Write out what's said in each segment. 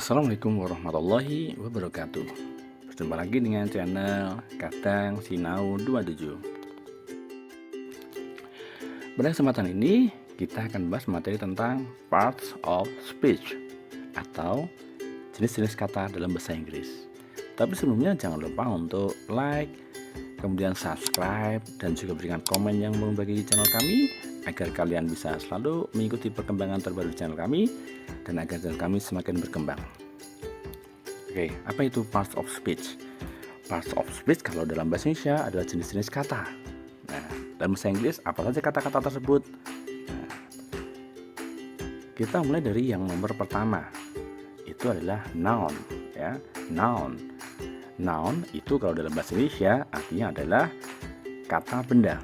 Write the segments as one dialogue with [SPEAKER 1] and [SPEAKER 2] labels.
[SPEAKER 1] Assalamualaikum warahmatullahi wabarakatuh. Berjumpa lagi dengan channel Kadang Sinau 27. Pada kesempatan ini kita akan bahas materi tentang parts of speech atau jenis-jenis kata dalam bahasa Inggris. Tapi sebelumnya jangan lupa untuk like, kemudian subscribe, dan juga berikan komen yang membagi channel kami agar kalian bisa selalu mengikuti perkembangan terbaru channel kami dan agar channel kami semakin berkembang. Oke, apa itu parts of speech? Parts of speech kalau dalam bahasa Indonesia adalah jenis-jenis kata. Nah, dalam bahasa Inggris apa saja kata-kata tersebut? Nah, kita mulai dari yang nomor pertama. Itu adalah noun, ya. Noun. Noun itu kalau dalam bahasa Indonesia artinya adalah kata benda.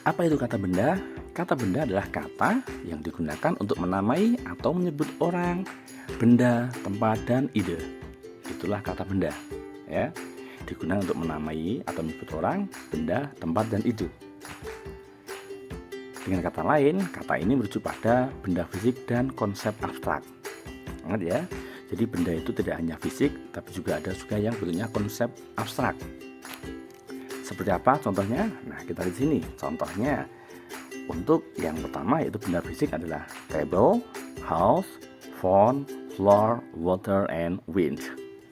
[SPEAKER 1] Apa itu kata benda? Kata benda adalah kata yang digunakan untuk menamai atau menyebut orang, benda, tempat, dan ide. Itulah kata benda, ya. Digunakan untuk menamai atau menyebut orang, benda, tempat, dan ide. Dengan kata lain, kata ini merujuk pada benda fisik dan konsep abstrak. Ingat ya. Jadi benda itu tidak hanya fisik, tapi juga ada juga yang bentuknya konsep abstrak. Seperti apa contohnya? Nah, kita lihat di sini. Contohnya untuk yang pertama yaitu benda fisik adalah table, house, phone, floor, water, and wind.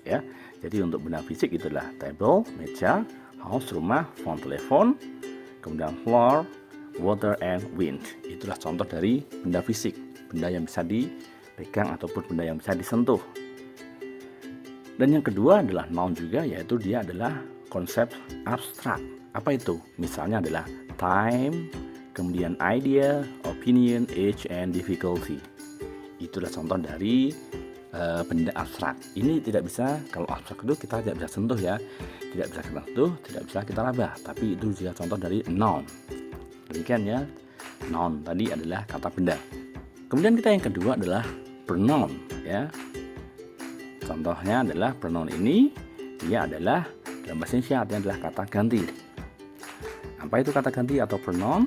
[SPEAKER 1] Ya. Jadi untuk benda fisik itu adalah table, meja, house, rumah, phone, telepon, kemudian floor, water, and wind. Itulah contoh dari benda fisik, benda yang bisa dipegang ataupun benda yang bisa disentuh. Dan yang kedua adalah noun juga, yaitu dia adalah konsep abstrak. Apa itu? Misalnya adalah time, kemudian idea, opinion, age, and difficulty. Itulah contoh dari benda abstrak. Ini tidak bisa, kalau abstrak itu kita tidak bisa sentuh ya, tidak bisa kita sentuh, tidak bisa kita raba. Tapi itu juga contoh dari noun. Demikian ya, noun tadi adalah kata benda. Kemudian kita yang kedua adalah pronoun, ya. Contohnya adalah pronoun ini, dia adalah dalam bahasa Indonesia artinya adalah kata ganti. Apa itu kata ganti atau pronoun?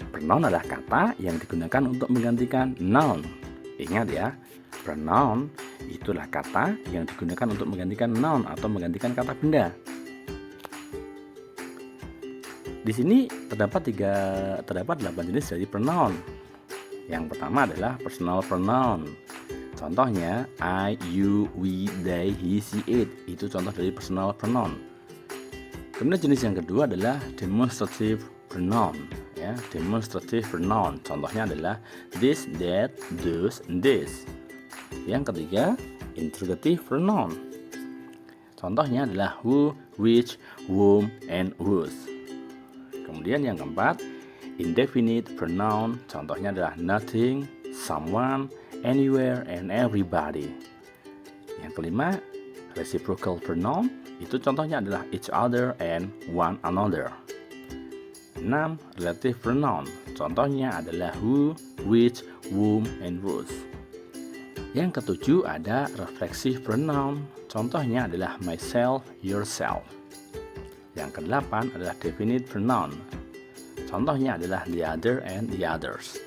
[SPEAKER 1] Pronoun adalah kata yang digunakan untuk menggantikan noun. Ingat ya, pronoun itulah kata yang digunakan untuk menggantikan noun atau menggantikan kata benda. Di sini terdapat 8 jenis dari pronoun. Yang pertama adalah personal pronoun. Contohnya I, you, we, they, he, she, it. Itu contoh dari personal pronoun. Kemudian jenis yang kedua adalah demonstrative pronoun, ya. Demonstrative pronoun. Contohnya adalah this, that, those, and this. Yang ketiga, interrogative pronoun. Contohnya adalah who, which, whom, and whose. Kemudian yang keempat, indefinite pronoun. Contohnya adalah nothing, someone, anywhere, and everybody. Yang kelima, reciprocal pronoun. Itu contohnya adalah each other and one another. 6. Relative pronoun. Contohnya adalah who, which, whom, and whose. Yang ketujuh ada reflexive pronoun. Contohnya adalah myself, yourself. Yang kedelapan adalah definite pronoun. Contohnya adalah the other and the others.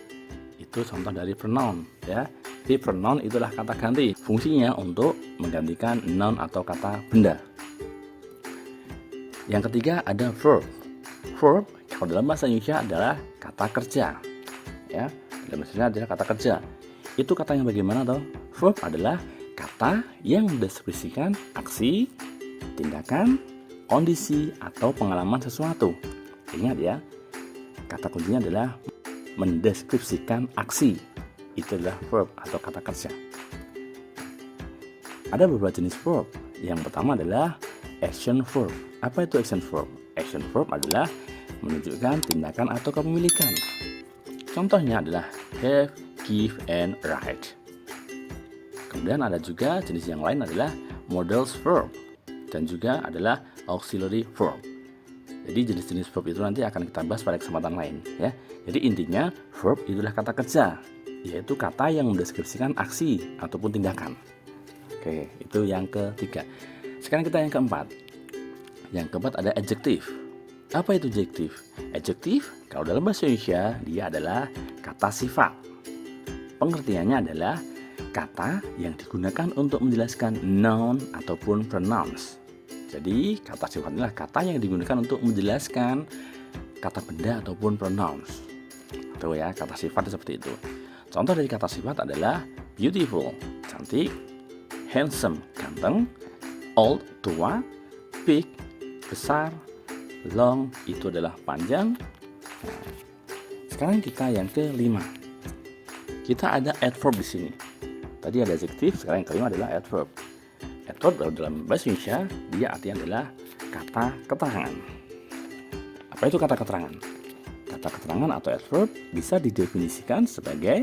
[SPEAKER 1] Itu contoh dari pronoun, ya. Jadi pronoun itulah kata ganti. Fungsinya untuk menggantikan noun atau kata benda. Yang ketiga ada verb. Verb kalau dalam bahasa Indonesia adalah kata kerja, ya. Dalam bahasa Indonesia adalah kata kerja. Itu kata yang bagaimana toh? Verb adalah kata yang mendeskripsikan aksi, tindakan, kondisi, atau pengalaman sesuatu. Ingat ya, kata kuncinya adalah mendeskripsikan aksi. Itu adalah verb atau kata kerja. Ada beberapa jenis verb. Yang pertama adalah action verb. Apa itu action verb? Action verb adalah menunjukkan tindakan atau kepemilikan. Contohnya adalah have, give, and write. Kemudian ada juga jenis yang lain adalah modals verb dan juga adalah auxiliary verb. Jadi jenis-jenis verb itu nanti akan kita bahas pada kesempatan lain, ya. Jadi intinya verb itulah kata kerja, yaitu kata yang mendeskripsikan aksi ataupun tindakan. Oke, itu yang ketiga. Sekarang kita yang keempat. Yang keempat ada adjective. Apa itu adjective? Adjective kalau dalam bahasa Indonesia dia adalah kata sifat. Pengertiannya adalah kata yang digunakan untuk menjelaskan noun ataupun pronouns. Jadi kata sifat inilah kata yang digunakan untuk menjelaskan kata benda ataupun pronouns. Tuh ya, kata sifat seperti itu. Contoh dari kata sifat adalah beautiful, cantik, handsome, ganteng, old, tua, big, besar, long, itu adalah panjang. Nah, sekarang kita yang kelima. Kita ada adverb di sini. Tadi ada adjektif, sekarang yang kelima adalah adverb. Adverb dalam bahasa Indonesia dia artinya adalah kata keterangan. Apa itu kata keterangan? Kata keterangan atau adverb bisa didefinisikan sebagai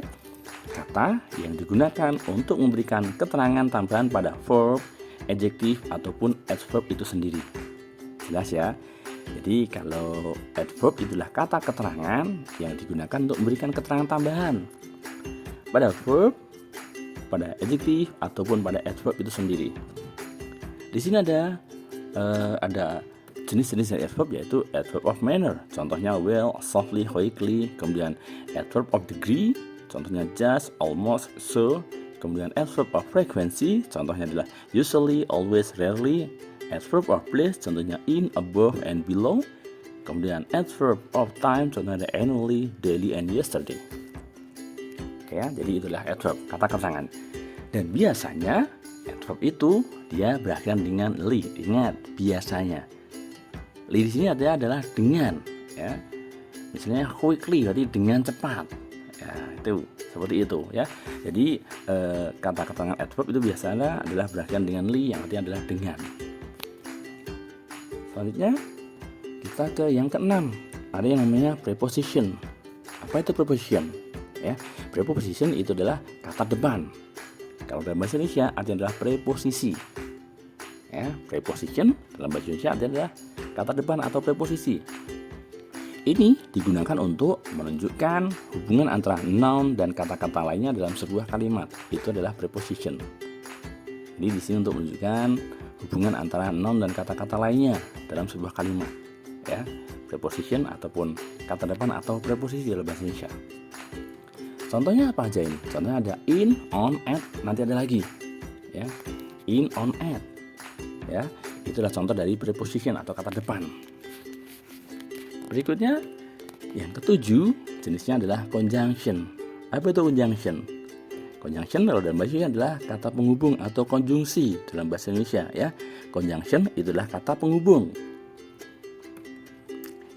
[SPEAKER 1] kata yang digunakan untuk memberikan keterangan tambahan pada verb, adjektif ataupun adverb itu sendiri. Jelas ya? Jadi kalau adverb itulah kata keterangan yang digunakan untuk memberikan keterangan tambahan pada verb, pada adjektif ataupun pada adverb itu sendiri. Di sini ada jenis-jenis dari adverb, yaitu adverb of manner, contohnya well, softly, quickly. Kemudian adverb of degree, contohnya just, almost, so. Kemudian adverb of frequency, contohnya adalah usually, always, rarely. Adverb of place, contohnya in, above, and below. Kemudian adverb of time, contohnya annually, daily, and yesterday. Oke ya, jadi itulah adverb, kata keterangan. Dan biasanya adverb itu dia berakhir dengan li. Ingat, biasanya. Li di sini adalah dengan, ya. Misalnya quickly berarti dengan cepat. Ya, itu seperti itu ya. Jadi kata keterangan adverb itu biasanya adalah berakhir dengan li, yang artinya adalah dengan. Selanjutnya kita ke yang keenam. Ada yang namanya preposition. Apa itu preposition? Ya, preposition itu adalah kata depan. Kalau dalam bahasa Indonesia artinya adalah preposisi. Ya, preposition dalam bahasa Indonesia artinya adalah kata depan atau preposisi. Ini digunakan untuk menunjukkan hubungan antara noun dan kata-kata lainnya dalam sebuah kalimat. Itu adalah preposition. Jadi di sini untuk menunjukkan hubungan antara noun dan kata-kata lainnya dalam sebuah kalimat. Ya, preposition ataupun kata depan atau preposisi dalam bahasa Indonesia. Contohnya apa aja ini? Contohnya ada in, on, at, nanti ada lagi. Ya, in, on, at. Ya, itulah contoh dari preposition atau kata depan. Berikutnya, yang ketujuh jenisnya adalah conjunction. Apa itu conjunction? Conjunction kalau dalam bahasa Indonesia adalah kata penghubung atau konjungsi dalam bahasa Indonesia. Ya, conjunction itulah kata penghubung.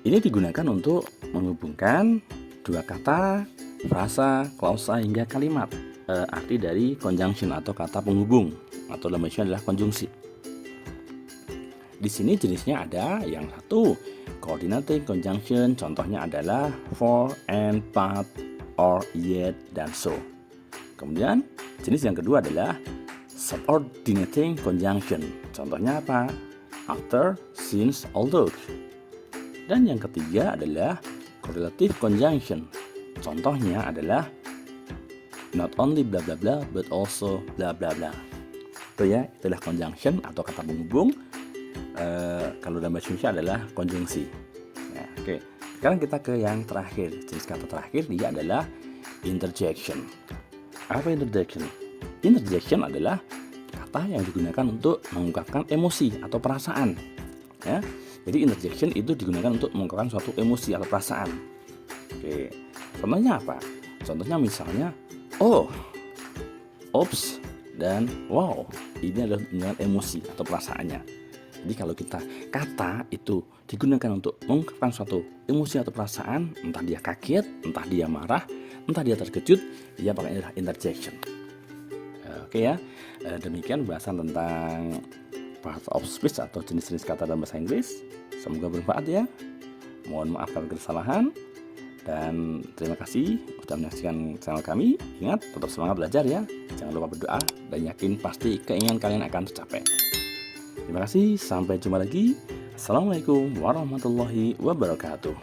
[SPEAKER 1] Ini digunakan untuk menghubungkan dua kata, frasa, klausa hingga kalimat. Arti dari conjunction atau kata penghubung atau dalam bahasa adalah konjungsi. Di sini jenisnya ada yang satu coordinating conjunction, contohnya adalah for, and, but, or, yet, dan so. Kemudian jenis yang kedua adalah subordinating conjunction, contohnya apa? After, since, although. Dan yang ketiga adalah correlative conjunction, contohnya adalah not only bla bla bla but also bla bla bla. Itu ya, itulah conjunction atau kata penghubung. Kalau dalam bahasa Indonesia adalah konjungsi. Nah, oke. Sekarang kita ke yang terakhir. Jenis kata terakhir dia adalah interjection. Apa interjection? Interjection adalah kata yang digunakan untuk mengungkapkan emosi atau perasaan. Ya. Jadi interjection itu digunakan untuk mengungkapkan suatu emosi atau perasaan. Oke. Contohnya apa? Contohnya misalnya, oh, oops, dan wow. Ini adalah menunjukkan emosi atau perasaannya. Jadi kalau kita kata itu digunakan untuk mengungkapkan suatu emosi atau perasaan, entah dia kaget, entah dia marah, entah dia terkejut, dia pakai adalah interjection. Oke ya, demikian bahasan tentang part of speech atau jenis-jenis kata dalam bahasa Inggris. Semoga bermanfaat ya. Mohon maaf kalau kesalahan. Dan terima kasih sudah menyaksikan channel kami. Ingat, tetap semangat belajar ya. Jangan lupa berdoa dan yakin pasti keinginan kalian akan tercapai. Terima kasih, sampai jumpa lagi. Assalamualaikum warahmatullahi wabarakatuh.